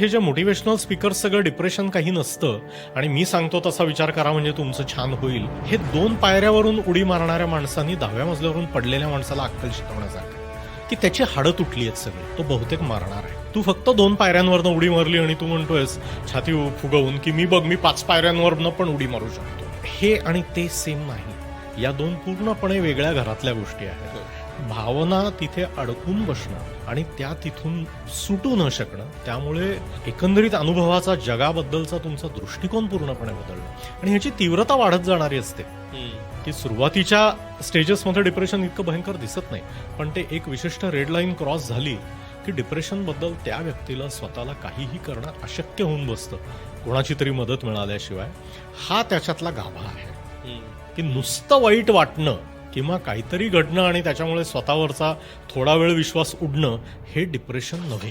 हे जे motivational speakers सगळं डिप्रेशन काही नसतं आणि मी सांगतो तसा विचार करा म्हणजे तुमचं छान होईल, हे 2 पायऱ्यावरून उडी मारणाऱ्या माणसांनी 10व्या मजल्यावरून पडलेल्या माणसाला अक्कल शिकवण्यासाठी की त्याची हाडं तुटली आहेत सगळी, तो बहुतेक मारणार आहे. तू फक्त 2 पायऱ्यांवरनं उडी मारली आणि तू म्हणतोयस छाती फुगवून की मी 5 पायऱ्यांवरनं पण उडी मारू शकतो. हे आणि ते सेम नाही. या 2 पूर्णपणे वेगळ्या घरातल्या गोष्टी आहेत. भावना तिथे अडकून बसणं आणि त्या तिथून सुटू न शकणं, त्यामुळे एकंदरीत अनुभवाचा जगाबद्दलचा तुमचा दृष्टिकोन पूर्णपणे बदलणं आणि ह्याची तीव्रता वाढत जाणारी असते. की सुरुवातीच्या स्टेजेसमध्ये डिप्रेशन इतकं भयंकर दिसत नाही, पण ते एक विशिष्ट रेड लाईन क्रॉस झाली की डिप्रेशन बद्दल त्या व्यक्तीला स्वतःला काहीही करणं अशक्य होऊन बसतं कोणाची तरी मदत मिळाल्याशिवाय. हा त्याच्यातला गाभा आहे की नुसतं वाईट वाटणं किंवा काहीतरी घडणं आणि त्याच्यामुळे स्वतःवरचा थोडा वेळ विश्वास उडणं हे डिप्रेशन नव्हे.